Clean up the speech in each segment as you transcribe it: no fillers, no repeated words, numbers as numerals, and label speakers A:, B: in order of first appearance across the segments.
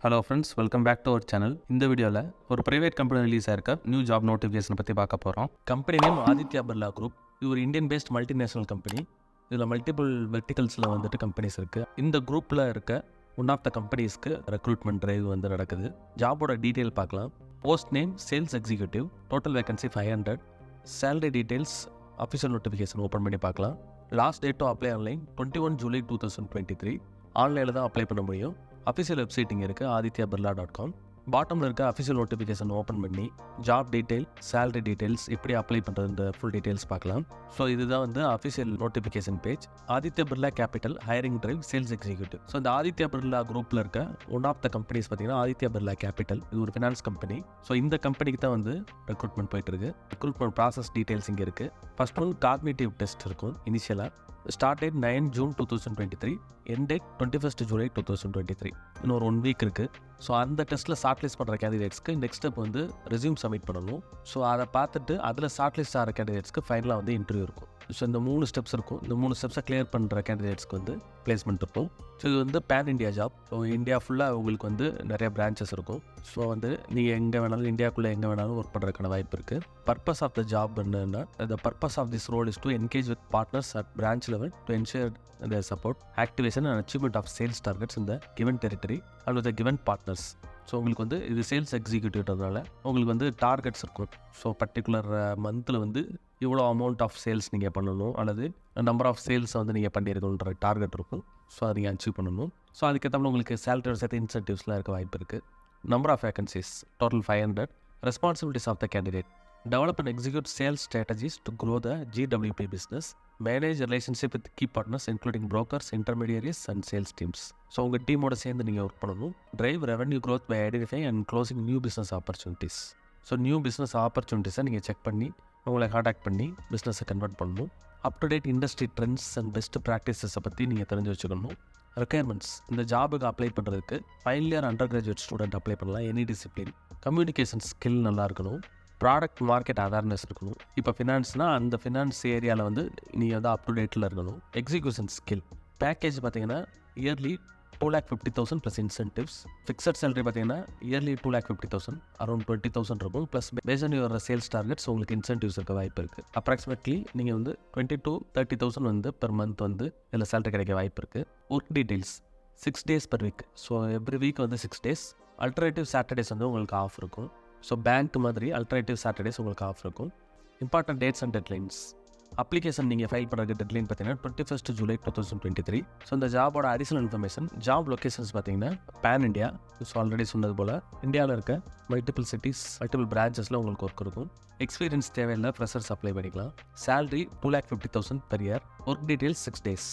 A: Hello friends, welcome back to our channel. இந்த வீடியோவில் ஒரு ப்ரைவேட் கம்பெனி ரிலீஸ் ஆயிருக்க நியூ ஜாப் நோட்டிஃபிகேஷன் பற்றி பார்க்க போகிறோம். Company name Aditya Birla group. இது ஒரு இந்தியன் பேஸ்ட் மல்டிநேஷனல் கம்பெனி. இதில் மல்டிபிள் வெர்டிகல்ஸில் வந்துட்டு கம்பெனிஸ் இருக்குது. இந்த குரூப்பில் இருக்க ஒன் ஆஃப் த கம்பெனிஸ்க்கு ரெக்ரூட்மெண்ட் டிரைவ் வந்து நடக்குது. ஜாபோட டீட்டெயில் பார்க்கலாம். Post name sales executive. Total vacancy 500. Salary details official notification open பண்ணி பார்க்கலாம். Last date to apply online 21 July 2023. ஆன்லைனில் தான் அப்ளை பண்ண முடியும். அஃபிஷியல் வெப்சைட் இங்கே இருக்குது, aditya.birla.com. பாட்டமில் இருக்க அஃபிஷியல் நோட்டிஃபிகேஷன் ஓப்பன் பண்ணி ஜாப் டீட்டெயில், சேலரி டீட்டெயில்ஸ், எப்படி அப்ளை பண்ணுறது ஃபுல் டீட்டெயில்ஸ் பார்க்கலாம். ஸோ இதுதான் வந்து official notification page. Aditya Birla capital hiring drive sales executive. So இந்த ஆதித்யா பிர்லா குரூப்பில் இருக்க ஒன் ஆஃப் த கம்பெனிஸ் பார்த்தீங்கன்னா ஆதித்யா பிர்லா கேபிட்டல். இது ஒரு ஃபினான்ஸ் கம்பெனி. ஸோ இந்த கம்பெனிக்கு தான் வந்து ரெக்ரூட்மெண்ட் போயிட்டு இருக்கு. ரெக்ரூட்மெண்ட் ப்ராசஸ் டீட்டெயில்ஸ் இங்கே இருக்குது. ஃபர்ஸ்ட் ஒன் காக்னிட்டிவ் டெஸ்ட் இருக்கும் இனிஷியலாக. Start date 9 June 2023, end date 21 July 2023. இன்னொரு 1 வீக் இருக்குது. ஸோ அந்த டெஸ்ட்டில் ஷார்ட் லிஸ்ட் பண்ணுற கேண்டிடேட்ஸ்க்கு நெக்ஸ்ட் ஸ்டெப் வந்து ரெஸ்யூம் சப்மிட் பண்ணணும். ஸோ அதை பார்த்துட்டு அதில் ஷார்ட் லிஸ்ட் ஆகிற கேண்டிடேட்ஸ்க்கு ஃபைனலாக வந்து இன்டர்வியூ இருக்கும். ஸோ இந்த 3 ஸ்டெப்ஸ் இருக்கும். இந்த 3 ஸ்டெப்ஸை கிளியர் பண்ணுற கேண்டிடேட்ஸ்க்கு வந்து பிளேஸ்மெண்ட் இருக்கும். ஸோ இது வந்து pan India job. So India ஃபுல்லாக உங்களுக்கு வந்து நிறைய பிரான்ச்சஸ் இருக்கும். ஸோ வந்து நீங்கள் எங்கே வேணாலும் இந்தியாவுக்குள்ளே எங்கே வேணாலும் ஒர்க் பண்ணுறதுக்கான வாய்ப்பு இருக்குது. பர்பஸ் ஆஃப் த ஜாப் என்னன்னா, the purpose of this role is to engage with partners at branch level to ensure their support, activation and achievement of sales targets in the given territory and with the given partners. So உங்களுக்கு வந்து இது sales எக்ஸிக்யூட்டிவ்ன்றதுனால உங்களுக்கு வந்து targets இருக்கும். So particular மந்தில் வந்து இவ்வளோ amount of sales நீங்கள் பண்ணணும், அல்லது நம்பர் ஆஃப் சேல்ஸை வந்து நீங்கள் பண்ணியிருக்கணுன்ற டார்கெட் இருக்கும். ஸோ அதை நீங்கள் அச்சீவ் பண்ணணும். ஸோ அதுக்கேற்ற உங்களுக்கு சேலரியோட சேர்த்து இன்சென்டிவ்ஸ்லாம் இருக்க வாய்ப்பு இருக்குது. Number of vacancies total 500. Responsibilities of the candidate: develop and execute sales strategies to grow the GWP business, manage relationship with key partners including brokers, intermediaries and sales teams. So உங்கள் டீமோட சேர்ந்து நீங்கள் ஒர்க் பண்ணணும். Drive revenue growth by identifying and closing new business opportunities. So new business ஆப்பர்ச்சுனிட்டிஸை நீங்கள் check பண்ணி உங்களை contact பண்ணி பிஸ்னஸை கன்வெர்ட் பண்ணணும். Up to date industry trends and best ப்ராக்டிசஸை பற்றி நீங்கள் தெரிஞ்சு வச்சுக்கணும். ரெக்யர்மெண்ட்ஸ்: இந்த ஜாபுக்கு அப்ளை பண்ணுறதுக்கு final year under graduate student apply பண்ணலாம். Any discipline. கம்யூனிகேஷன் ஸ்கில் நல்லா இருக்கணும். ப்ராடக்ட் மார்க்கெட் அவேர்னஸ் இருக்கணும். இப்போ ஃபினான்ஸ்னால் அந்த ஃபினான்ஸ் ஏரியாவில் வந்து நீங்கள் வந்து அப் டு டேட்டில் இருக்கணும். Execution skill. பேக்கேஜ் பார்த்தீங்கன்னா yearly 2,50,000 plus incentives. Fixed salary பார்த்தீங்கன்னா இயர்லி 2,50,000, அரௌண்ட் 20,000 இருக்கும். Plus based on your sales targets உங்களுக்கு இன்சென்டிவ்ஸ் இருக்க வாய்ப்பு இருக்குது. அப்ராக்சிமேட்லி நீங்கள் வந்து 20,000 to 30,000 வந்து பெர் மந்த் வந்து இதில் சேலரி கிடைக்க வாய்ப்பு இருக்குது. Work details: 6 days per week. So every week வந்து 6 days. அல்டர்னேட்டிவ் சாட்டர்டேஸ் வந்து உங்களுக்கு ஆஃப் இருக்கும். ஸோ பேங்க் மாதிரி அல்டர்னேட்டிவ் சாட்டர்டேஸ் உங்களுக்கு ஆஃப் இருக்கும். Important dates and deadlines: application நீங்கள் ஃபைல் பண்ணுறதுக்கு டெட்லைன் பார்த்தீங்கன்னா 21 ஜூலை 2023. ஸோ இந்த ஜாபோட அடிஷனல் இன்ஃபர்மேஷன்: ஜாப் லொக்கேஷன்ஸ் பார்த்தீங்கன்னா பேன் இண்டியா. ஸோ ஆல்ரெடி சொன்னது போல் இந்தியாவில் இருக்க மல்டிபிள் சிட்டிஸ், மல்டிபிள் பிரான்ச்சஸில் உங்களுக்கு ஒர்க் இருக்கும். எக்ஸ்பீரியன்ஸ் தேவையில்லை, ஃப்ரெஷர்ஸ் அப்ளை பண்ணிக்கலாம். Salary 2,50,000 per year. Work details 6 days.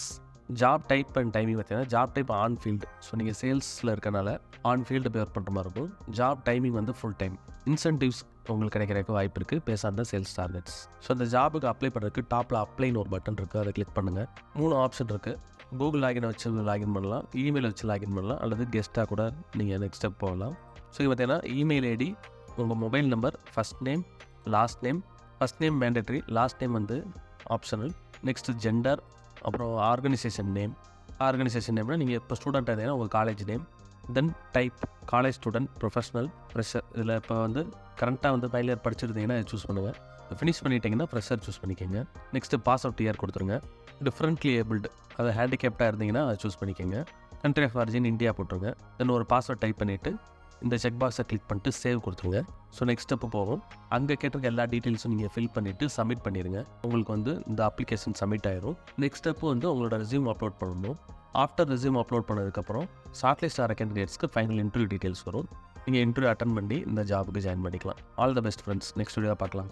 A: Job type and timing பார்த்தீங்கன்னா job type on field. So நீங்கள் சேல்ஸில் இருக்கனால ஆன் ஃபீல்டு போய் ஒர்க் பண்ணுற மாதிரி இருக்கும். ஜாப் டைமிங் வந்து ஃபுல் டைம். இன்சென்டிவ்ஸ் உங்களுக்கு கிடைக்கிறதுக்கு வாய்ப்பு இருக்குது base on the sales targets. So இந்த ஜாபுக்கு அப்ளை பண்ணுறதுக்கு டாப்பில் அப்ளைன்னு ஒரு பட்டன் இருக்குது, அதை கிளிக் பண்ணுங்கள். 3 ஆப்ஷன் இருக்குது. கூகுள் லாகின் வச்சு லாகின் பண்ணலாம், இமெயில் வச்சு லாகின் பண்ணலாம், அல்லது கெஸ்ட்டாக கூட நீங்கள் நெக்ஸ்ட் ஸ்டெப் போகலாம். ஸோ இது பார்த்தீங்கன்னா இமெயில் ஐடி, உங்கள் mobile number, first name, last name. First name mandatory, last name வந்து ஆப்ஷனல். நெக்ஸ்ட்டு ஜெண்டர், அப்புறம் ஆர்கனைசேஷன் நேம். ஆர்கனைசேஷன் நேம்னா நீங்கள் இப்போ ஸ்டூடெண்ட்டாக இருந்தீங்கன்னா உங்கள் college name. Then type: college student, professional, fresher. இதில் இப்போ வந்து கரண்ட்டாக வந்து ஃபைனல் இயர் படிச்சிருந்தீங்கன்னா சூஸ் பண்ணுவேன். ஃபினிஷ் பண்ணிட்டீங்கன்னா ஃப்ரெஷர் சூஸ் பண்ணிக்கோங்க. நெக்ஸ்ட்டு பாஸ் அவுட் இயர் கொடுத்துருங்க. டிஃப்ரெண்ட்லி ஏபிள்டு, அதை ஹேண்டிகேப்டாக இருந்தீங்கன்னா அதை சூஸ் பண்ணிக்கோங்க. கண்ட்ரி ஆஃப் ஆரிஜின் இந்தியா போட்டுருங்க. தென் ஒரு பாஸ்வேர்ட் டைப் பண்ணிவிட்டு இந்த செக் பாக்ஸை கிளிக் பண்ணிட்டு சேவ் கொடுத்துருங்க. ஸோ நெக்ஸ்ட் ஸ்டெப்பு போகும். அங்கே கேட்டிருக்க எல்லா டீட்டெயில்ஸும் நீங்கள் ஃபில் பண்ணிவிட்டு சப்மிட் பண்ணிடுங்க. உங்களுக்கு வந்து இந்த அப்ளிகேஷன் சப்மிட் ஆயிரும். நெக்ஸ்ட் ஸ்டெப்பு வந்து உங்களோட ரெஸ்யூம் அப்லோட் பண்ணணும். ஆஃப்டர் ரெஸ்யூம் அப்லோட் பண்ணதுக்கப்புறம் ஷார்ட் லிஸ்ட் ஆகிற கேண்டிடேட்ஸ்க்கு ஃபைனல் இன்டர்வியூ டீட்டெயில்ஸ் வரும். நீங்கள் இன்டர்வியூ அட்டன் பண்ணி இந்த ஜாபுக்கு ஜாயின் பண்ணிக்கலாம். All the best friends. Next video பார்க்கலாம்.